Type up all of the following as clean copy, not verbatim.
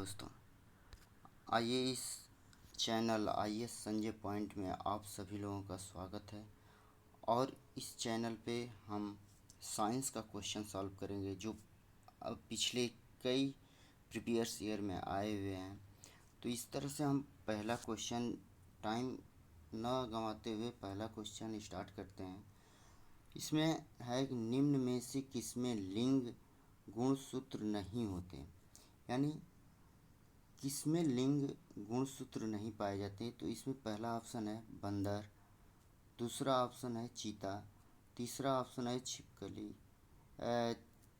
दोस्तों, आइए इस चैनल आईएएस संजय पॉइंट में आप सभी लोगों का स्वागत है। और इस चैनल पे हम साइंस का क्वेश्चन सॉल्व करेंगे जो अब पिछले कई प्रीवियस ईयर में आए हुए हैं। तो इस तरह से हम पहला क्वेश्चन टाइम न गंवाते हुए पहला क्वेश्चन स्टार्ट करते हैं। इसमें है कि निम्न में से किसमें लिंग गुणसूत्र नहीं होते, यानी किसमें लिंग गुणसूत्र नहीं पाए जाते। तो इसमें पहला ऑप्शन है बंदर, दूसरा ऑप्शन है चीता, तीसरा ऑप्शन है छिपकली,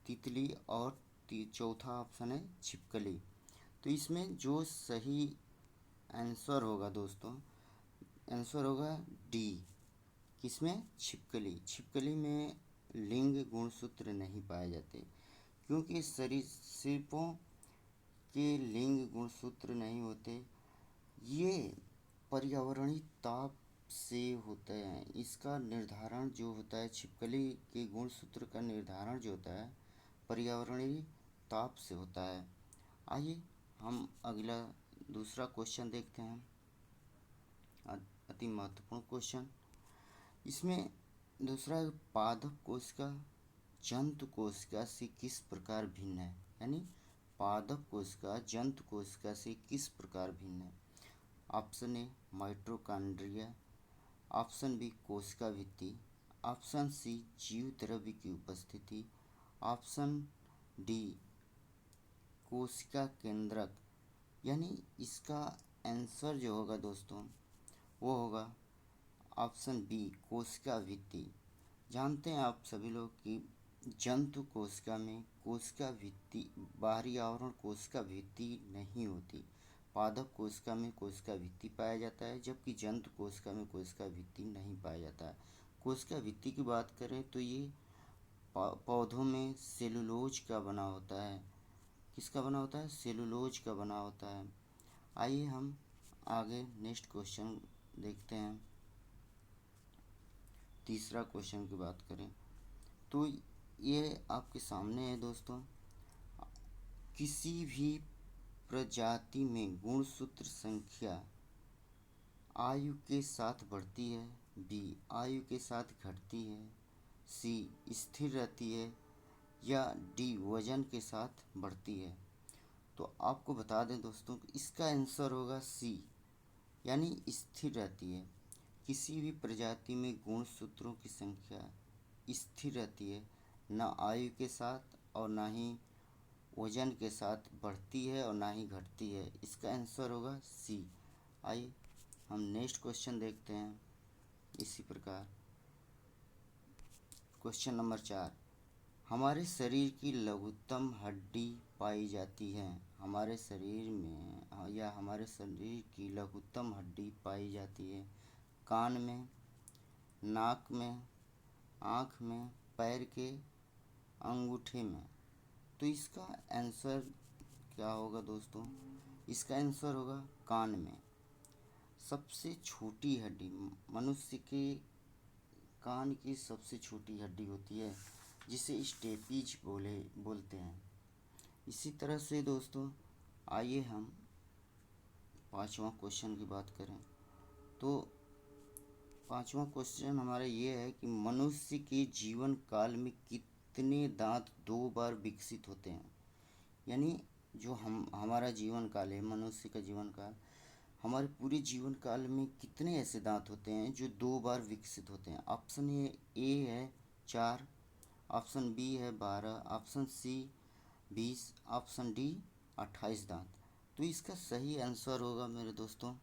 तितली और चौथा ऑप्शन है छिपकली। तो इसमें जो सही आंसर होगा दोस्तों, आंसर होगा डी। किसमें? छिपकली। छिपकली में लिंग गुणसूत्र नहीं पाए जाते क्योंकि सरीसृपों के लिंग गुणसूत्र नहीं होते। ये पर्यावरणीय ताप से होते हैं। इसका निर्धारण जो होता है, छिपकली के गुणसूत्र का निर्धारण जो होता है पर्यावरणीय ताप से होता है। आइए हम अगला दूसरा क्वेश्चन देखते हैं। अति महत्वपूर्ण क्वेश्चन इसमें दूसरा, पादप कोशिका जंतु कोशिका से किस प्रकार भिन्न है, यानी पादप कोशिका जंतु कोशिका से किस प्रकार भिन्न है। Option A mitochondria, option B कोशिका भित्ति, ऑप्शन सी जीव द्रव्य की उपस्थिति, ऑप्शन डी कोशिका केंद्रक। यानी इसका आंसर जो होगा दोस्तों वो होगा ऑप्शन बी कोशिका भित्ति। जानते हैं आप सभी लोग कि जंतु कोशिका में कोशिका भित्ति, बाहरी आवरण कोशिका भित्ति नहीं होती। पादप कोशिका में कोशिका भित्ति पाया जाता है, जबकि जंतु कोशिका में कोशिका भित्ति नहीं पाया जाता है। कोशिका भित्ति की बात करें तो ये पौधों में सेलुलोज का बना होता है। किसका बना होता है? सेलुलोज का बना होता है। आइए हम आगे नेक्स्ट क्वेश्चन देखते हैं। तीसरा क्वेश्चन की बात करें तो ये आपके सामने है दोस्तों। किसी भी प्रजाति में गुणसूत्र संख्या आयु के साथ बढ़ती है, बी आयु के साथ घटती है, सी स्थिर रहती है, या डी वजन के साथ बढ़ती है। तो आपको बता दें दोस्तों कि इसका आंसर होगा सी, यानी स्थिर रहती है। किसी भी प्रजाति में गुणसूत्रों की संख्या स्थिर रहती है, न आयु के साथ और ना ही वजन के साथ बढ़ती है और ना ही घटती है। इसका आंसर होगा सी। आइए हम नेक्स्ट क्वेश्चन देखते हैं। इसी प्रकार क्वेश्चन नंबर 4, हमारे शरीर की लघुत्तम हड्डी पाई जाती है। हमारे शरीर में या हमारे शरीर की लघुत्तम हड्डी पाई जाती है कान में, नाक में, आँख में, पैर के अंगूठे में। तो इसका आंसर क्या होगा दोस्तों? इसका आंसर होगा कान में। सबसे छोटी हड्डी मनुष्य के कान की सबसे छोटी हड्डी होती है जिसे स्टेपीज बोलते हैं। इसी तरह से दोस्तों आइए हम पांचवा क्वेश्चन की बात करें तो पांचवा क्वेश्चन हमारा ये है कि मनुष्य के जीवन काल में कितने दांत 2 बार विकसित होते हैं। यानी जो हमारा जीवन काल है, मनुष्य का जीवन काल, हमारे पूरे जीवन काल में कितने ऐसे दांत होते हैं जो 2 बार विकसित होते हैं। ऑप्शन ए है 4, ऑप्शन बी है 12, ऑप्शन सी 20, ऑप्शन डी 28 दांत। तो इसका सही आंसर होगा मेरे दोस्तों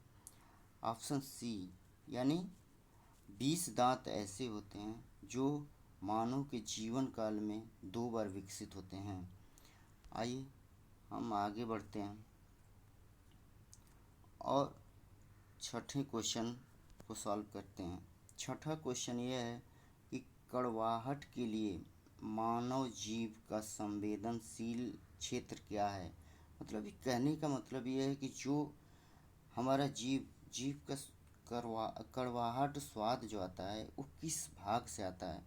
ऑप्शन सी, यानी 20 दांत ऐसे होते हैं जो मानव के जीवन काल में 2 बार विकसित होते हैं। आइए हम आगे बढ़ते हैं और छठे क्वेश्चन को सॉल्व करते हैं। छठा क्वेश्चन यह है कि कड़वाहट के लिए मानव जीव का संवेदनशील क्षेत्र क्या है। मतलब ये कहने का मतलब ये है कि जो हमारा जीव का कड़वाहट स्वाद जो आता है वो किस भाग से आता है।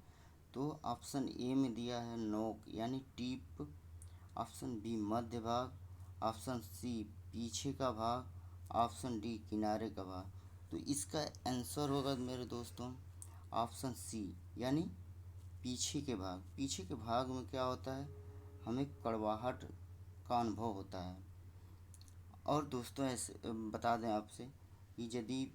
तो ऑप्शन ए में दिया है नोक यानी टीप, ऑप्शन बी मध्य भाग, ऑप्शन सी पीछे का भाग, ऑप्शन डी किनारे का भाग। तो इसका आंसर होगा मेरे दोस्तों ऑप्शन सी, यानी पीछे के भाग। पीछे के भाग में क्या होता है, हमें कड़वाहट का अनुभव होता है। और दोस्तों ऐसे बता दें आपसे कि यदि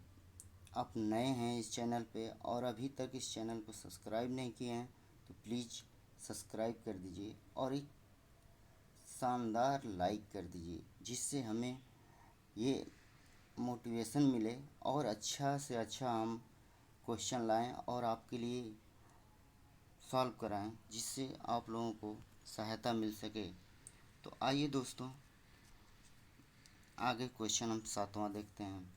आप नए हैं इस चैनल पे और अभी तक इस चैनल को सब्सक्राइब नहीं किए हैं तो प्लीज़ सब्सक्राइब कर दीजिए और एक शानदार लाइक कर दीजिए, जिससे हमें ये मोटिवेशन मिले और अच्छा से अच्छा हम क्वेश्चन लाएं और आपके लिए सॉल्व कराएं, जिससे आप लोगों को सहायता मिल सके। तो आइए दोस्तों आगे क्वेश्चन हम 7वां देखते हैं।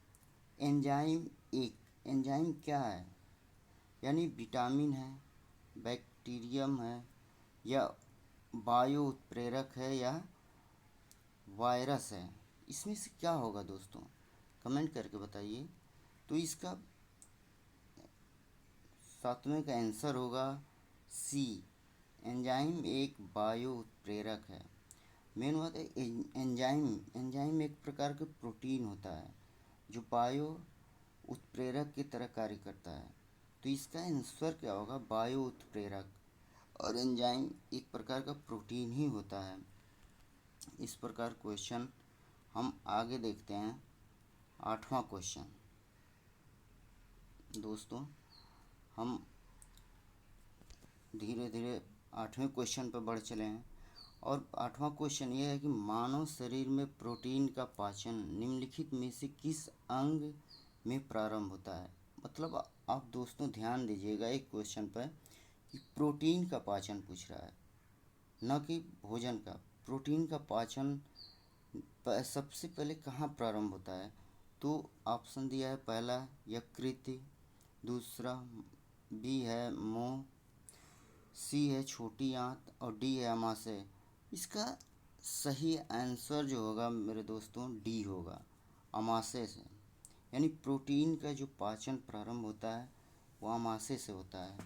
एंजाइम एंजाइम क्या है, यानी विटामिन है, बैक्टीरियम है, या वायु उत्प्रेरक है, या वायरस है। इसमें से क्या होगा दोस्तों, कमेंट करके बताइए। तो इसका 7वें का आंसर होगा सी, एंजाइम एक वायु उत्प्रेरक है। मेन बात है एंजाइम एक प्रकार का प्रोटीन होता है जो वायु उत्प्रेरक की तरह कार्य करता है। तो इसका आंसर क्या होगा, वायु उत्प्रेरक। और एंजाइम एक प्रकार का प्रोटीन ही होता है। इस प्रकार क्वेश्चन हम आगे देखते हैं। 8वां क्वेश्चन दोस्तों, हम धीरे धीरे 8वें क्वेश्चन पर बढ़ चले हैं। और 8वां क्वेश्चन ये है कि मानव शरीर में प्रोटीन का पाचन निम्नलिखित में से किस अंग में प्रारंभ होता है। मतलब आप दोस्तों ध्यान दीजिएगा एक क्वेश्चन पर कि प्रोटीन का पाचन पूछ रहा है, न कि भोजन का। प्रोटीन का पाचन सबसे पहले कहाँ प्रारंभ होता है। तो ऑप्शन दिया है, पहला यकृत, दूसरा बी है मुंह, सी है छोटी आंत, और डी है आमाशय। इसका सही आंसर जो होगा मेरे दोस्तों डी होगा, आमाशय से। यानी प्रोटीन का जो पाचन प्रारंभ होता है वो आमाशय से होता है।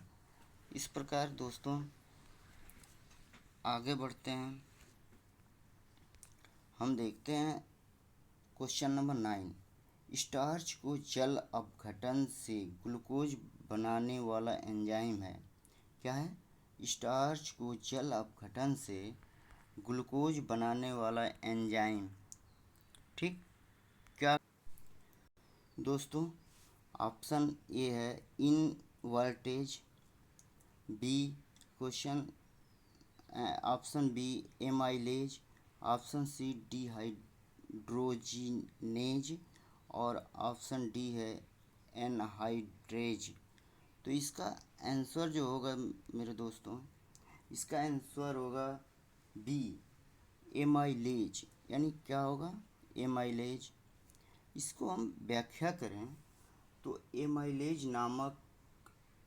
इस प्रकार दोस्तों आगे बढ़ते हैं। हम देखते हैं क्वेश्चन नंबर 9। स्टार्च को जल अपघटन से ग्लूकोज बनाने वाला एंजाइम है। क्या है, स्टार्च को जल अपघटन से ग्लूकोज बनाने वाला एंजाइम। ठीक, क्या दोस्तों, ऑप्शन ए है invertase, B question option B amylase, option C dehydrogenase, और ऑप्शन डी है एनहाइड्रेज। तो इसका आंसर जो होगा मेरे दोस्तों, इसका आंसर होगा बी एमाइलेज। यानी क्या होगा, एमाइलेज। इसको हम व्याख्या करें तो एमाइलेज नामक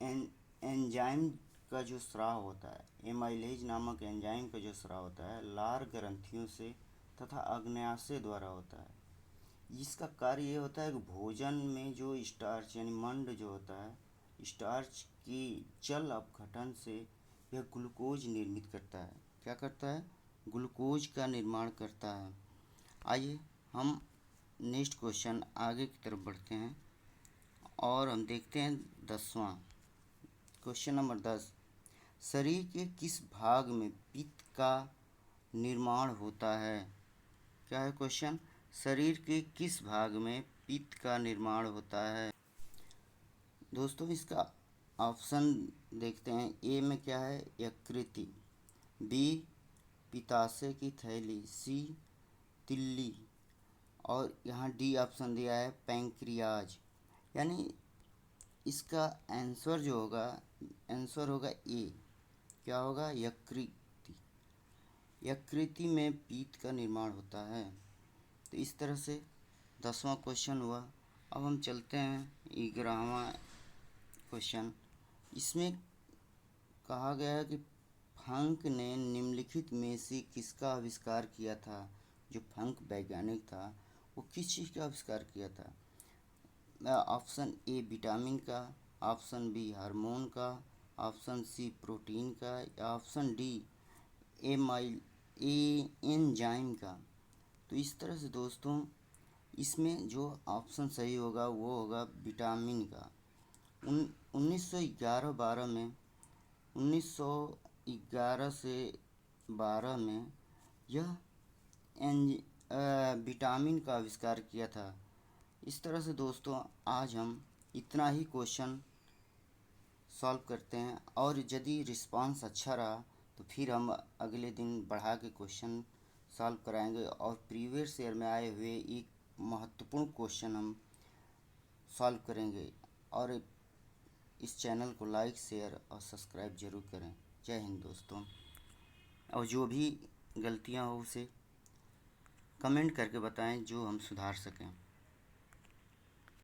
एंजाइम का जो स्राव होता है, एमाइलेज नामक एंजाइम का जो स्राव होता है लार ग्रंथियों से तथा अग्न्याशय द्वारा होता है। इसका कार्य ये होता है कि भोजन में जो स्टार्च यानी मंड जो होता है, स्टार्च की जल अपघटन से यह ग्लूकोज निर्मित करता है। क्या करता है, ग्लूकोज का निर्माण करता है। आइए हम नेक्स्ट क्वेश्चन आगे की तरफ बढ़ते हैं और हम देखते हैं 10वां क्वेश्चन नंबर 10। शरीर के किस भाग में पित्त का निर्माण होता है। क्या है क्वेश्चन, शरीर के किस भाग में पित्त का निर्माण होता है। दोस्तों इसका ऑप्शन देखते हैं। ए में क्या है, यकृति, बी पित्ताशय की थैली, सी तिल्ली, और यहाँ डी ऑप्शन दिया है पैंक्रियाज। यानी इसका आंसर जो होगा, आंसर होगा ए, क्या होगा, यकृति। यकृति में पित्त का निर्माण होता है। तो इस तरह से 10वां क्वेश्चन हुआ। अब हम चलते हैं 11वां क्वेश्चन। इसमें कहा गया है कि फ्रंक ने निम्नलिखित में से किसका आविष्कार किया था। जो फ्रंक वैज्ञानिक था वो किस चीज़ का आविष्कार किया था। ऑप्शन ए विटामिन का, ऑप्शन बी हार्मोन का, ऑप्शन सी प्रोटीन का, या ऑप्शन डी एंजाइम का। तो तो इस तरह से दोस्तों इसमें जो ऑप्शन सही होगा वो होगा विटामिन का। 1911-12 में 1911 से 12 में यह विटामिन का आविष्कार किया था। इस तरह से दोस्तों आज हम इतना ही क्वेश्चन सॉल्व करते हैं, और यदि रिस्पांस अच्छा रहा तो फिर हम अगले दिन बढ़ा के क्वेश्चन सॉल्व कराएंगे और प्रीवियस ईयर में आए हुए एक महत्वपूर्ण क्वेश्चन हम सॉल्व करेंगे। और इस चैनल को लाइक, शेयर और सब्सक्राइब जरूर करें। जय हिंद दोस्तों। और जो भी गलतियां हो उसे कमेंट करके बताएं जो हम सुधार सकें।